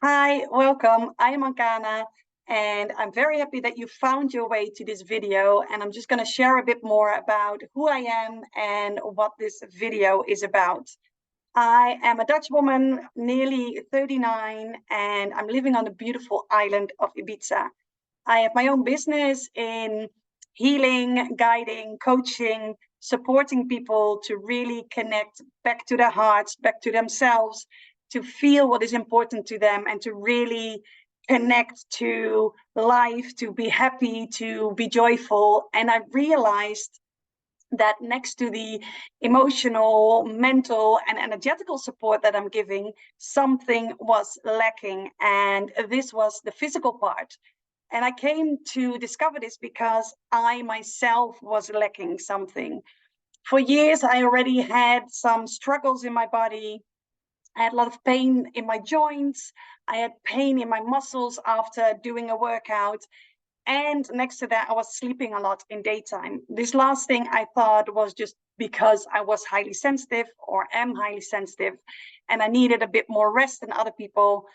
Hi, welcome. I am Ankana, and I'm very happy that you found your way to this video. And I'm just going to share a bit more about who I am and what this video is about. I am a Dutch woman, nearly 39, and I'm living on the beautiful island of Ibiza. I have my own business in healing, guiding, coaching, supporting people to really connect back to their hearts, back to themselves, to feel what is important to them, and to really connect to life, to be happy, to be joyful. And I realized that next to the emotional, mental, and energetical support that I'm giving, something was lacking. And this was the physical part. And I came to discover this because I myself was lacking something. For years, I already had some struggles in my body. I had a lot of pain in my joints. I had pain in my muscles after doing a workout. And next to that, I was sleeping a lot in daytime. This last thing I thought was just because I was highly sensitive or am highly sensitive, and I needed a bit more rest than other people.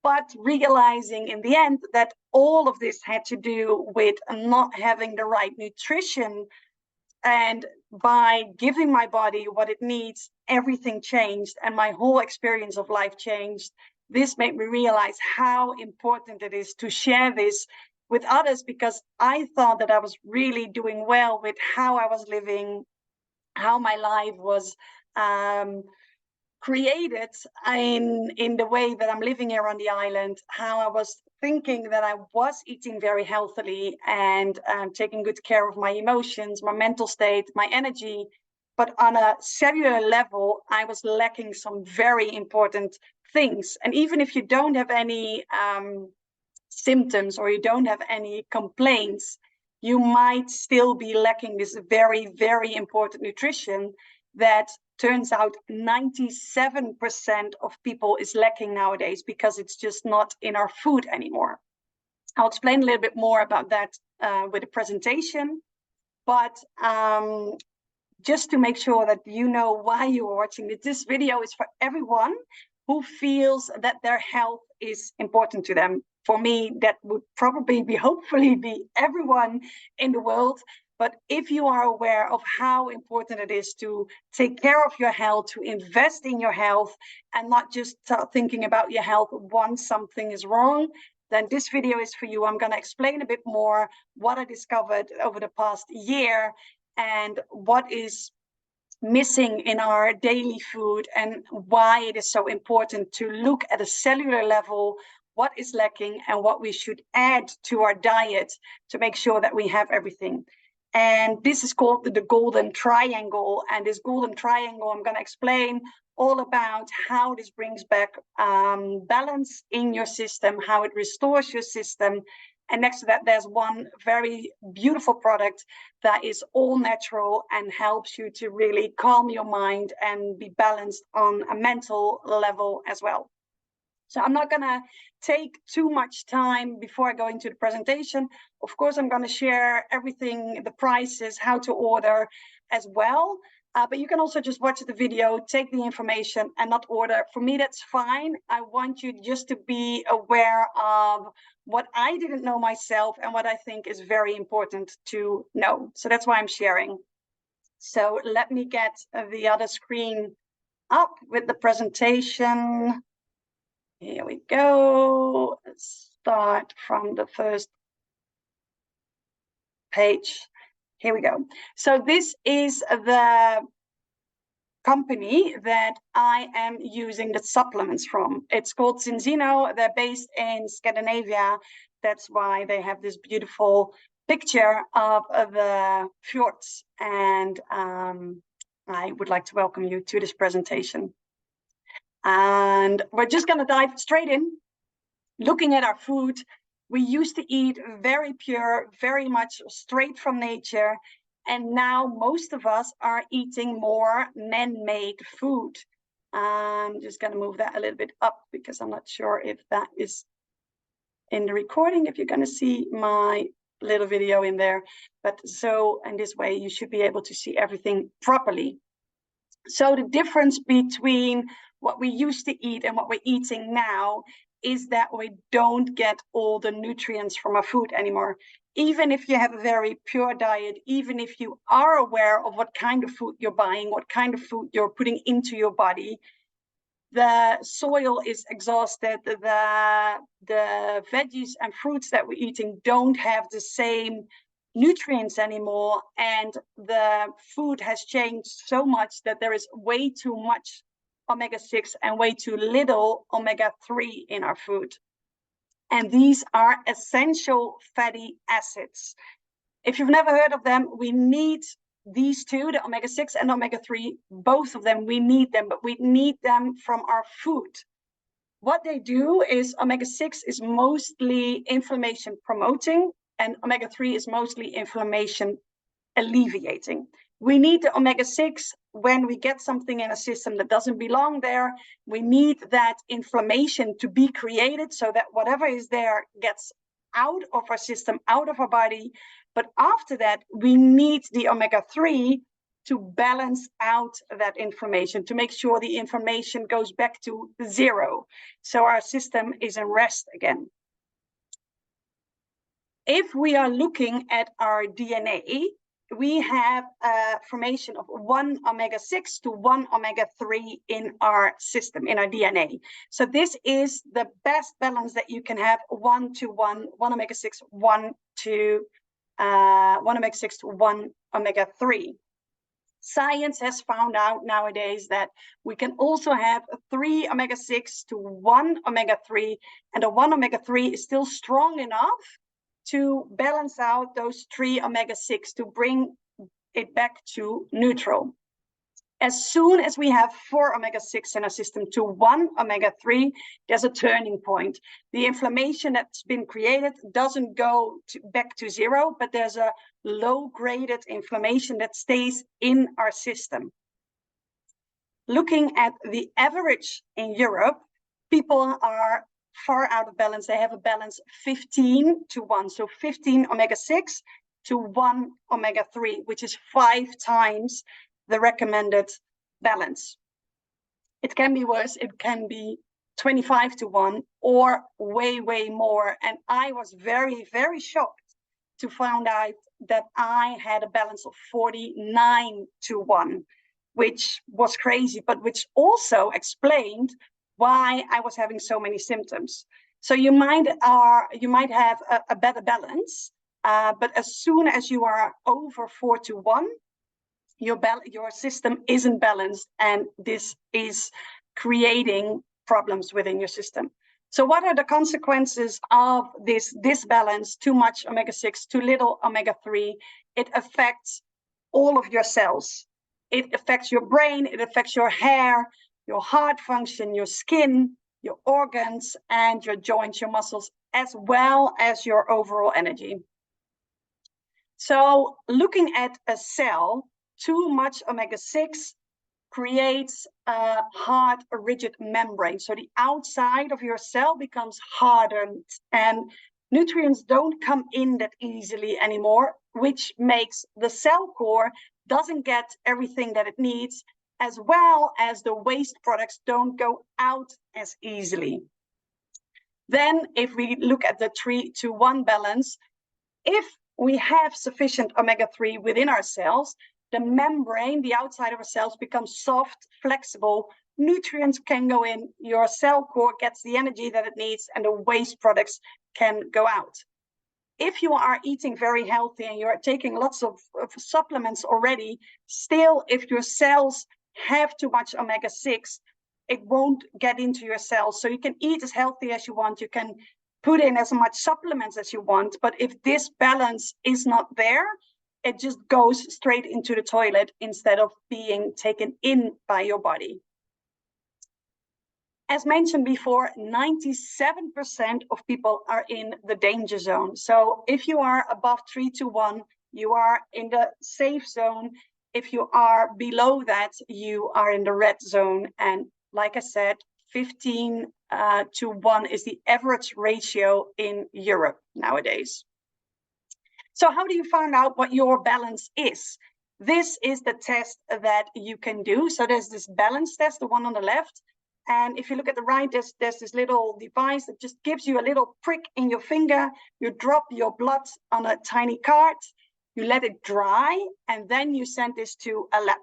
But realizing in the end that all of this had to do with not having the right nutrition, and by giving my body what it needs, everything changed and my whole experience of life changed. This made me realize how important it is to share this with others, because I thought that I was really doing well with how I was living, how my life was created in the way that I'm living here on the island, how I was thinking that I was eating very healthily and taking good care of my emotions, my mental state, my energy. But on a cellular level, I was lacking some very important things. And even if you don't have any symptoms or you don't have any complaints, you might still be lacking this very, very important nutrition that turns out 97% of people is lacking nowadays because it's just not in our food anymore. I'll explain a little bit more about that with a presentation, but just to make sure that you know why you're watching it, this video is for everyone who feels that their health is important to them. For me, that would probably be, hopefully, be everyone in the world. But if you are aware of how important it is to take care of your health, to invest in your health, and not just start thinking about your health once something is wrong, then this video is for you. I'm going to explain a bit more what I discovered over the past year and what is missing in our daily food and why it is so important to look at a cellular level what is lacking and what we should add to our diet to make sure that we have everything. And this is called the golden triangle. And this golden triangle, I'm going to explain all about how this brings back balance in your system, how it restores your system. And next to that, there's one very beautiful product that is all natural and helps you to really calm your mind and be balanced on a mental level as well. So I'm not going to take too much time before I go into the presentation. Of course, I'm going to share everything, the prices, how to order as well. But you can also just watch the video, take the information and not order. For me, that's fine. I want you just to be aware of what I didn't know myself and what I think is very important to know. So that's why I'm sharing. So let me get the other screen up with the presentation. Here we go. Let's start from the first page. Here we go. So this is the company that I am using the supplements from. It's called Zinzino. They're based in Scandinavia. That's why they have this beautiful picture of the fjords. And I would like to welcome you to this presentation. And we're just going to dive straight in. Looking at our food, we used to eat very pure, very much straight from nature. And now most of us are eating more man-made food. I'm just going to move that a little bit up because I'm not sure if that is in the recording, if you're going to see my little video in there. But so in this way, you should be able to see everything properly. So the difference between what we used to eat and what we're eating now is that we don't get all the nutrients from our food anymore. Even if you have a very pure diet, even if you are aware of what kind of food you're buying, what kind of food you're putting into your body, the soil is exhausted, the veggies and fruits that we're eating don't have the same nutrients anymore, and the food has changed so much that there is way too much omega-6 and way too little omega-3 in our food. And these are essential fatty acids. If you've never heard of them, we need these two, the omega-6 and omega-3, both of them, we need them, but we need them from our food. What they do is omega-6 is mostly inflammation promoting, and omega-3 is mostly inflammation alleviating. We need the omega-6 when we get something in a system that doesn't belong there. We need that inflammation to be created so that whatever is there gets out of our system, out of our body. But after that, we need the omega-3 to balance out that inflammation, to make sure the inflammation goes back to zero, so our system is in rest again. If we are looking at our DNA, we have a formation of 1 omega-6 to 1 omega-3 in our system, in our DNA. So this is the best balance that you can have, 1 to 1, 1 omega-6, 1 omega-6 to 1 omega-3. Science has found out nowadays that we can also have 3 omega-6 to 1 omega-3, and the 1 omega-3 is still strong enough to balance out those 3 omega-6 to bring it back to neutral. As soon as we have 4 omega-6 in our system to 1 omega-3, there's a turning point. The inflammation that's been created doesn't go back to zero, but there's a low-graded inflammation that stays in our system. Looking at the average in Europe, people are far out of balance. They have a balance 15 to 1, so 15 omega-6 to 1 omega-3, which is 5 times the recommended balance. It can be worse, it can be 25 to 1 or way, way more. And I was very, very shocked to find out that I had a balance of 49 to 1, which was crazy, but which also explained why I was having so many symptoms. So you might have a better balance, but as soon as you are over 4 to 1, your system isn't balanced, and this is creating problems within your system. So what are the consequences of this disbalance? Too much omega-6, too little omega-3. It affects all of your cells. It affects your brain, it affects your hair, your heart function, your skin, your organs, and your joints, your muscles, as well as your overall energy. So looking at a cell, too much omega-6 creates a hard, rigid membrane. So the outside of your cell becomes hardened, and nutrients don't come in that easily anymore, which makes the cell core doesn't get everything that it needs, as well as the waste products don't go out as easily. Then if we look at the 3 to 1 balance, if we have sufficient omega-3 within our cells, the membrane, the outside of our cells, becomes soft, flexible, nutrients can go in, your cell core gets the energy that it needs, and the waste products can go out. If you are eating very healthy and you're taking lots of supplements already, still, if your cells have too much omega-6, it won't get into your cells. So you can eat as healthy as you want, you can put in as much supplements as you want, but if this balance is not there, it just goes straight into the toilet instead of being taken in by your body. As mentioned before, 97% of people are in the danger zone. So if you are above 3 to 1, you are in the safe zone. If you are below that, you are in the red zone. And like I said, 15 to 1 is the average ratio in Europe nowadays. So how do you find out what your balance is? This is the test that you can do. So there's this balance test, the one on the left, And if you look at the right, there's this little device that just gives you a little prick in your finger. You drop your blood on a tiny card, you let it dry, and then you send this to a lab.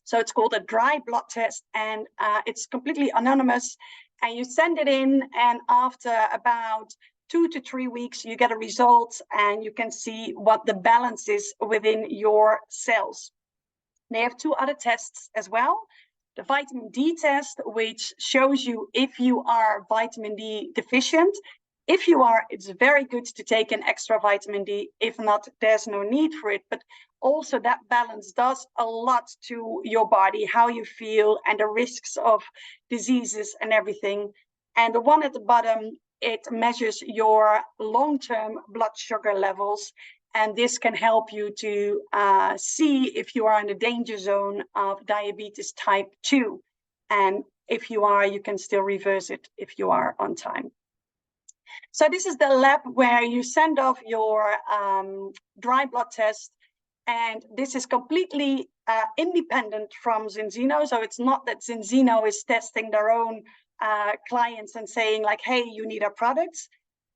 So it's called a dry blood test, and it's completely anonymous. And you send it in, and after about 2 to 3 weeks, you get a result, and you can see what the balance is within your cells. They have 2 other tests as well. The vitamin D test, which shows you if you are vitamin D deficient. If you are, it's very good to take an extra vitamin D. If not, there's no need for it. But also that balance does a lot to your body, how you feel, and the risks of diseases and everything. And the one at the bottom, it measures your long-term blood sugar levels. And this can help you to see if you are in the danger zone of diabetes type 2. And if you are, you can still reverse it if you are on time. So this is the lab where you send off your dry blood test. And this is completely independent from Zinzino. So it's not that Zinzino is testing their own clients and saying like, hey, you need our products.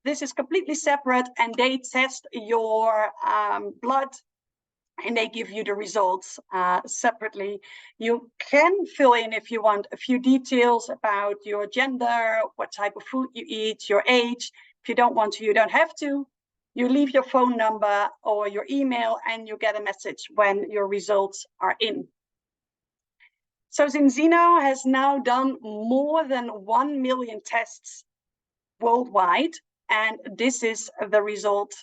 This is completely separate, and they test your blood and they give you the results separately. You can fill in, if you want, a few details about your gender, what type of food you eat, your age. If you don't want to, you don't have to. You leave your phone number or your email, and you get a message when your results are in. So Zinzino has now done more than 1 million tests worldwide, and this is the result.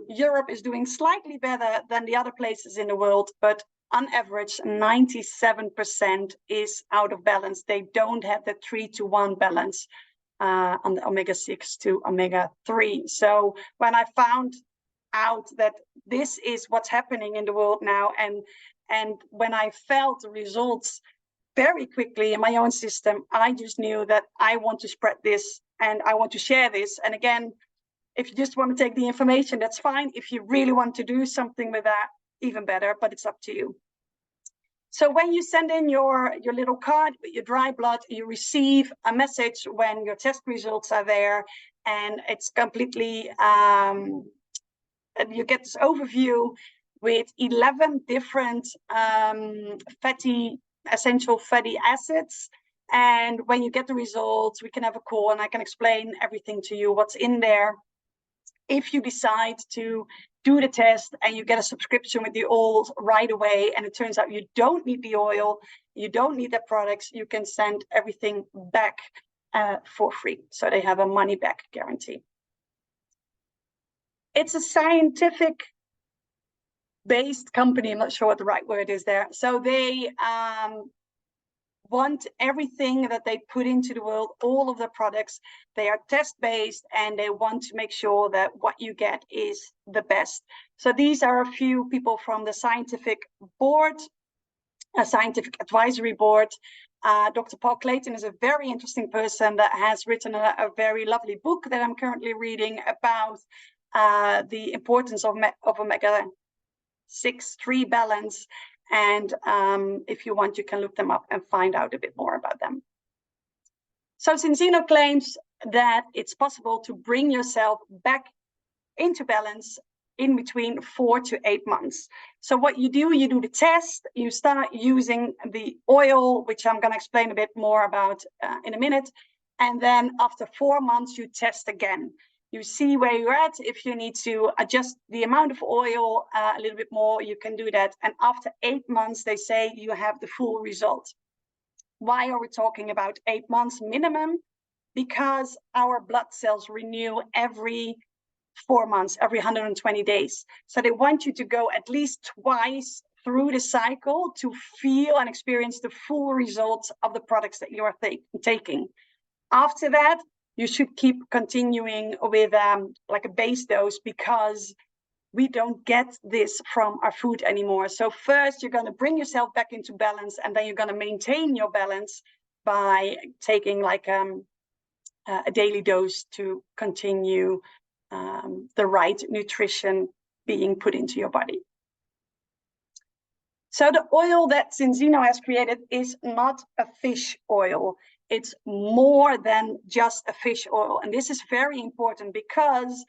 Europe is doing slightly better than the other places in the world, but on average, 97% is out of balance. They don't have the 3-to-1 balance on the omega-6 to omega-3. So when I found out that this is what's happening in the world now, and when I felt the results very quickly in my own system, I just knew that I want to spread this and I want to share this. And again, if you just want to take the information, that's fine. If you really want to do something with that, even better, but it's up to you. So when you send in your little card with your dry blood, you receive a message when your test results are there, and it's completely, you get this overview with 11 different essential fatty acids. And when you get the results, we can have a call and I can explain everything to you, what's in there. If you decide to do the test and you get a subscription with the oils right away, and it turns out you don't need the oil, you don't need the products, you can send everything back for free. So they have a money back guarantee. It's a scientific based company. I'm not sure what the right word is there. So they want everything that they put into the world, all of the products, they are test-based, and they want to make sure that what you get is the best. So these are a few people from the scientific board, a scientific advisory board. Dr. Paul Clayton is a very interesting person that has written a very lovely book that I'm currently reading about the importance of omega-6-3 balance. And if you want, you can look them up and find out a bit more about them. So Zinzino claims that it's possible to bring yourself back into balance in between 4 to 8 months. So what you do the test, you start using the oil, which I'm going to explain a bit more about in a minute. And then after 4 months, you test again. You see where you're at. If you need to adjust the amount of oil a little bit more, you can do that. And after 8 months, they say you have the full result. Why are we talking about 8 months minimum? Because our blood cells renew every 4 months, every 120 days. So they want you to go at least twice through the cycle to feel and experience the full results of the products that you are taking. After that, you should keep continuing with like a base dose, because we don't get this from our food anymore. So first, you're going to bring yourself back into balance, and then you're going to maintain your balance by taking like a daily dose to continue the right nutrition being put into your body. So the oil that Zinzino has created is not a fish oil. It's more than just a fish oil. And this is very important because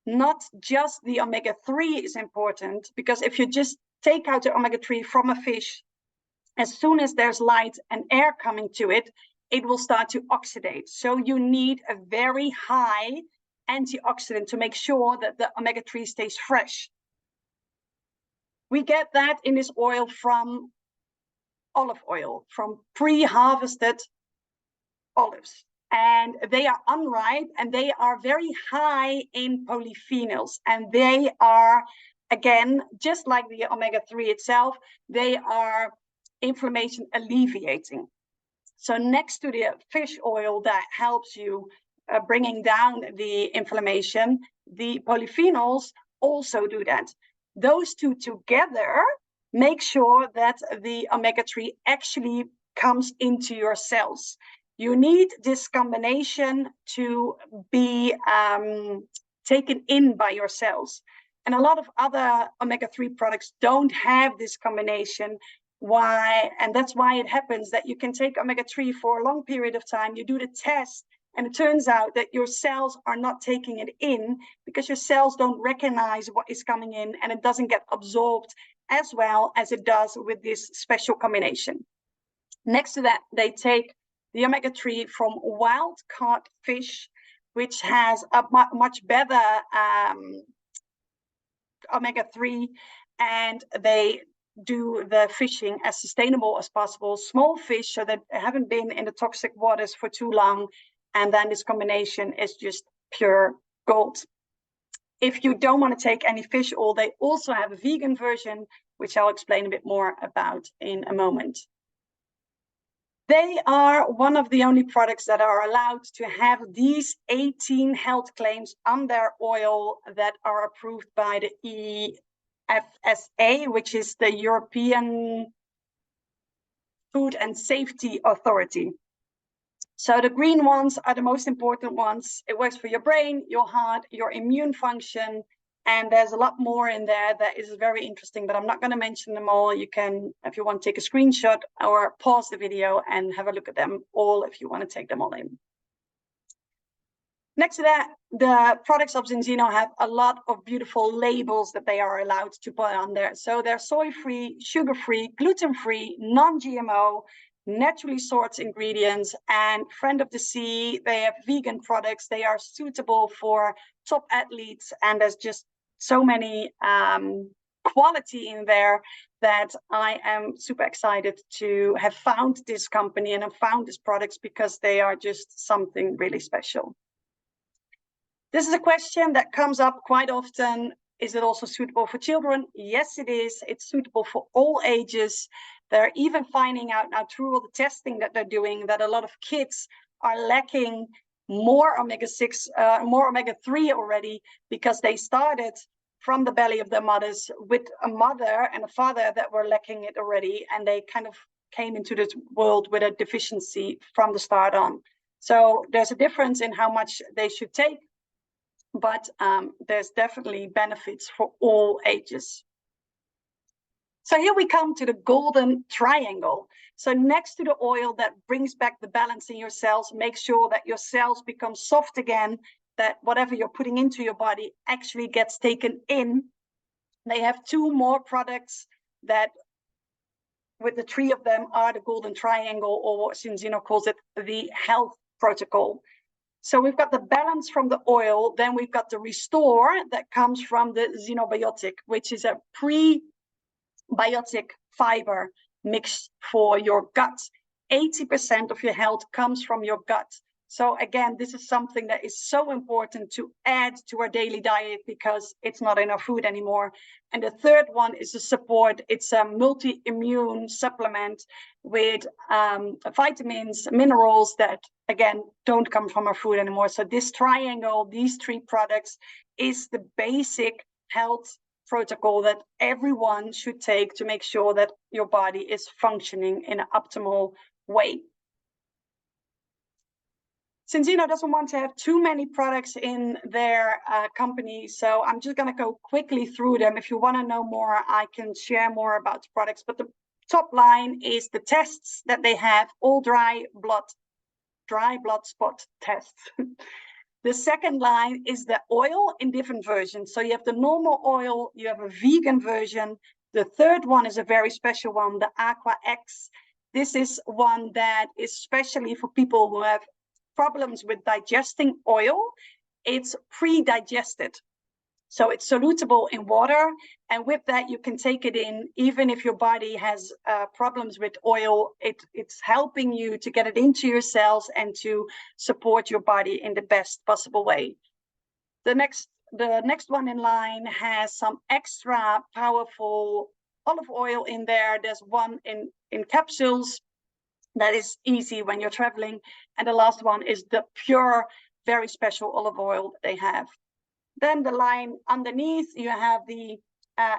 not just the omega-3 is important, because if you just take out the omega-3 from a fish, as soon as there's light and air coming to it, it will start to oxidate. So you need a very high antioxidant to make sure that the omega-3 stays fresh. We get that in this oil from olive oil, from pre-harvested olives. And they are unripe and they are very high in polyphenols. And they are, again, just like the omega-3 itself, they are inflammation alleviating. So next to the fish oil that helps you bringing down the inflammation, the polyphenols also do that. Those two together make sure that the omega-3 actually comes into your cells. You need this combination to be taken in by your cells. And a lot of other omega-3 products don't have this combination. Why? And that's why it happens that you can take omega-3 for a long period of time. You do the test, and it turns out that your cells are not taking it in because your cells don't recognize what is coming in, and it doesn't get absorbed as well as it does with this special combination. Next to that, they take the omega-3 from wild-caught fish, which has a much better omega-3, and they do the fishing as sustainable as possible. Small fish, so that haven't been in the toxic waters for too long, and then this combination is just pure gold. If you don't want to take any fish oil, they also have a vegan version, which I'll explain a bit more about in a moment. They are one of the only products that are allowed to have these 18 health claims on their oil that are approved by the EFSA, which is the European Food and Safety Authority. So the green ones are the most important ones. It works for your brain, your heart, your immune function, and there's a lot more in there that is very interesting, but I'm not going to mention them all. You can, if you want to take a screenshot or pause the video and have a look at them all if you want to take them all in. Next to that, the products of Zinzino have a lot of beautiful labels that they are allowed to put on there. So they're soy-free, sugar-free, gluten-free, non-GMO, naturally sourced ingredients, and friend of the sea. They have vegan products. They are suitable for top athletes, and there's just so many quality in there that I am super excited to have found this company and have found these products because they are just something really special. This is a question that comes up quite often. Is it also suitable for children? Yes, it is. It's suitable for all ages. They're even finding out now through all the testing that they're doing that a lot of kids are lacking more omega-6, more omega-3 already, because they started from the belly of their mothers with a mother and a father that were lacking it already, and they kind of came into this world with a deficiency from the start on. So there's a difference in how much they should take, but there's definitely benefits for all ages. So here we come to the golden triangle. So next to the oil that brings back the balance in your cells, make sure that your cells become soft again, that whatever you're putting into your body actually gets taken in. They have two more products that, with the three of them, are the golden triangle, or what Zinzino calls it, the health protocol. So we've got the balance from the oil, then we've got the restore that comes from the Xenobiotic, which is a prebiotic fiber mix for your gut. 80% of your health comes from your gut. So again, this is something that is so important to add to our daily diet because it's not in our food anymore. And the third one is the support. It's a multi-immune supplement with vitamins, minerals that, again, don't come from our food anymore. So this triangle, these three products, is the basic health protocol that everyone should take to make sure that your body is functioning in an optimal way. Syngenta doesn't want to have too many products in their company, so I'm just going to go quickly through them. If you want to know more, I can share more about the products, but the top line is the tests that they have, all dry blood spot tests. The second line is the oil in different versions. So you have the normal oil, you have a vegan version. The third one is a very special one, the Aqua X. This is one that is especially for people who have problems with digesting oil. It's pre-digested. So it's solutable in water, and with that you can take it in even if your body has problems with oil. It's helping you to get it into your cells and to support your body in the best possible way. The next one in line has some extra powerful olive oil in there. There's one in capsules that is easy when you're traveling, and the last one is the pure, very special olive oil that they have. Then the line underneath, you have the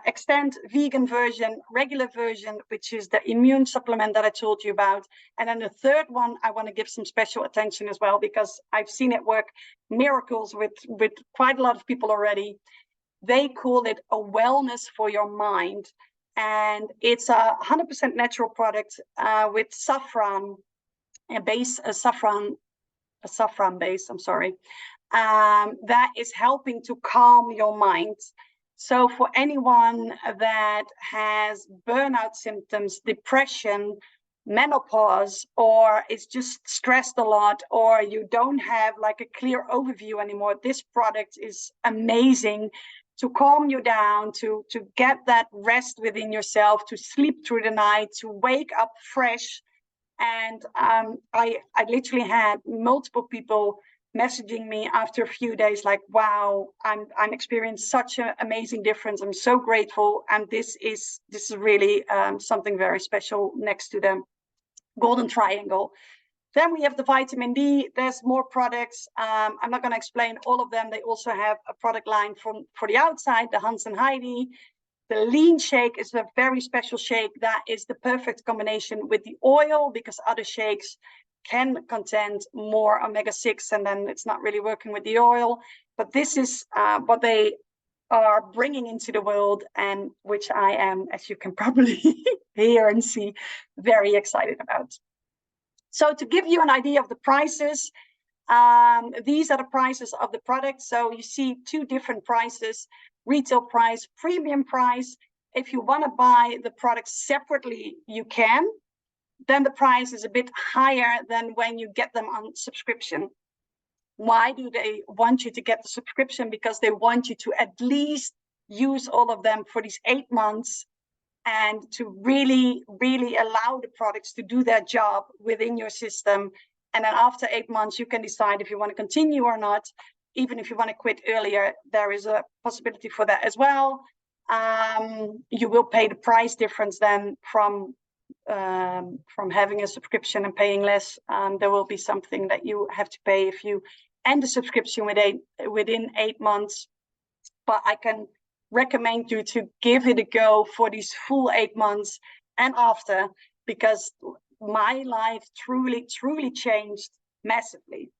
Extend vegan version, regular version, which is the immune supplement that I told you about. And then the third one, I want to give some special attention as well, because I've seen it work miracles with quite a lot of people already. They call it a wellness for your mind. And it's a 100% natural product with saffron base, a saffron base, I'm sorry. That is helping to calm your mind. So for anyone that has burnout symptoms, depression, menopause, or is just stressed a lot, or you don't have like a clear overview anymore, this product is amazing to calm you down, to get that rest within yourself, to sleep through the night, to wake up fresh. And I literally had multiple people messaging me after a few days like, wow, I'm experiencing such an amazing difference. I'm so grateful. And this is really something very special next to the Golden Triangle. Then we have the vitamin D. There's more products. I'm not going to explain all of them. They also have a product line for the outside, the Hans and Heidi. The lean shake is a very special shake that is the perfect combination with the oil, because other shakes can contain more omega-6 and then it's not really working with the oil. But this is what they are bringing into the world, and which I am, as you can probably hear and see, very excited about. So to give you an idea of the prices, these are the prices of the products. So you see two different prices: retail price, premium price. If you want to buy the products separately, you can. Then the price is a bit higher than when you get them on subscription. Why do they want you to get the subscription? Because they want you to at least use all of them for these 8 months, and to really, really allow the products to do their job within your system. And then after 8 months, you can decide if you want to continue or not. Even if you want to quit earlier, there is a possibility for that as well. You will pay the price difference then from having a subscription and paying less. There will be something that you have to pay if you end the subscription within 8 months. But I can recommend you to give it a go for these full 8 months and after, because my life truly changed massively.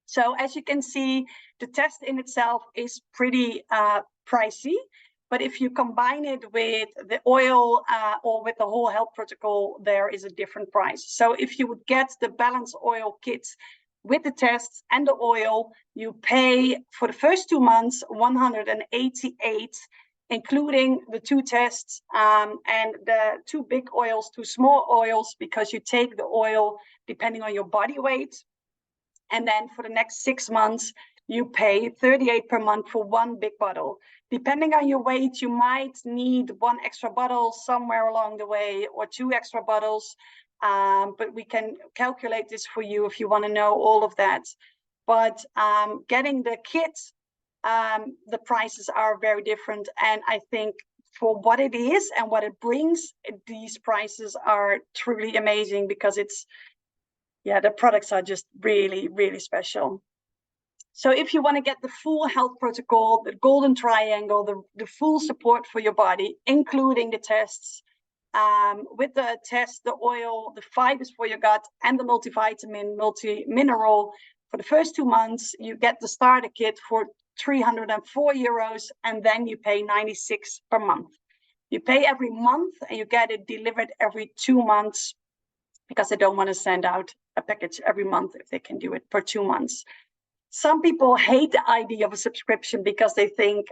So as you can see, the test in itself is pretty pricey, but if you combine it with the oil or with the whole health protocol, there is a different price. So if you would get the Balance Oil kit with the tests and the oil, you pay for the first 2 months 188, including the 2 tests and the 2 big oils, 2 small oils, because you take the oil depending on your body weight. And then for the next 6 months, you pay 38 per month for 1 big bottle. Depending on your weight, you might need 1 extra bottle somewhere along the way, or 2 extra bottles. But we can calculate this for you if you want to know all of that. But getting the kit, the prices are very different. And I think for what it is and what it brings, these prices are truly amazing, because it's, yeah, the products are just really, really special. So if you want to get the full health protocol, the Golden Triangle, the full support for your body, including the tests, with the test, the oil, the fibers for your gut, and the multivitamin, multi-mineral for the first 2 months, you get the starter kit for 304 euros, and then you pay 96 per month. You pay every month and you get it delivered every 2 months, because they don't want to send out a package every month if they can do it for 2 months. Some people hate the idea of a subscription because they think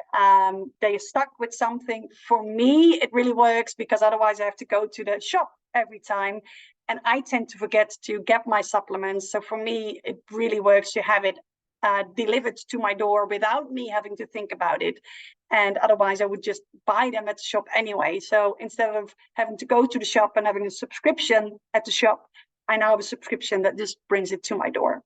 they're stuck with something. For me, it really works, because otherwise I have to go to the shop every time, and I tend to forget to get my supplements. So for me, it really works to have it delivered to my door without me having to think about it. And otherwise I would just buy them at the shop anyway. So instead of having to go to the shop and having a subscription at the shop, I now have a subscription that just brings it to my door.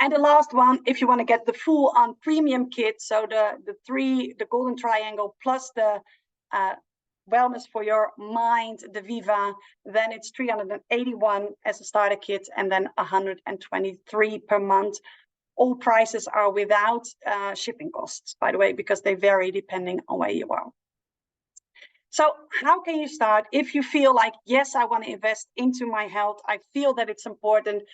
And the last one, if you want to get the full on premium kit, so the golden triangle plus the wellness for your mind, the Viva, then it's 381 as a starter kit, and then 123 per month. All prices are without shipping costs, by the way, because they vary depending on where you are. So how can you start if you feel like, yes, I want to invest into my health, I feel that it's important.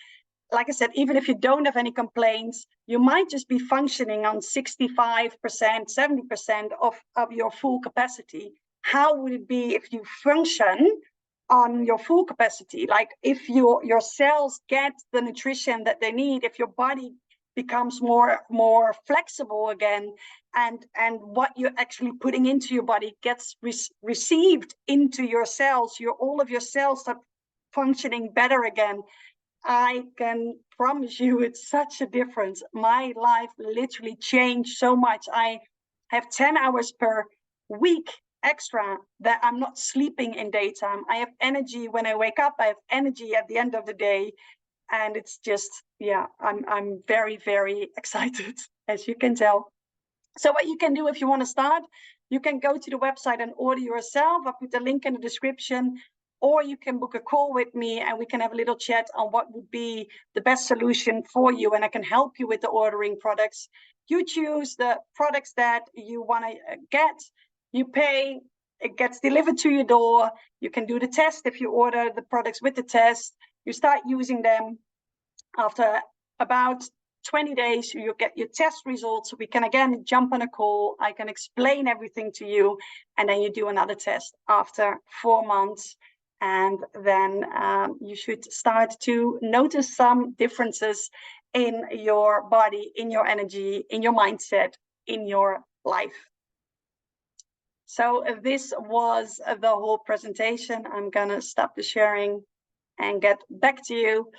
Like I said, even if you don't have any complaints, you might just be functioning on 65%, 70% of your full capacity. How would it be if you function on your full capacity? Like if your cells get the nutrition that they need, if your body becomes more flexible again, and what you're actually putting into your body gets received into your cells, all of your cells start functioning better again. I can promise you it's such a difference. My life literally changed so much. I have 10 hours per week extra that I'm not sleeping in daytime. I have energy when I wake up. I have energy at the end of the day. And it's just, yeah, I'm very, very excited, as you can tell. So what you can do if you want to start, you can go to the website and order yourself. I'll put the link in the description. Or you can book a call with me and we can have a little chat on what would be the best solution for you. And I can help you with the ordering products. You choose the products that you want to get. You pay, it gets delivered to your door. You can do the test if you order the products with the test. You start using them. After about 20 days, you get your test results. We can again jump on a call. I can explain everything to you. And then you do another test after 4 months. And then you should start to notice some differences in your body, in your energy, in your mindset, in your life. So this was the whole presentation. I'm gonna stop the sharing and get back to you.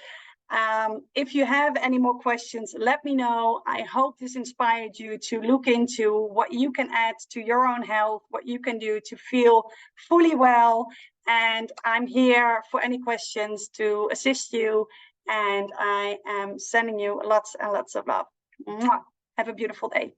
If you have any more questions, let me know. I hope this inspired you to look into what you can add to your own health, what you can do to feel fully well. And I'm here for any questions to assist you. And I am sending you lots and lots of love. Mwah. Have a beautiful day.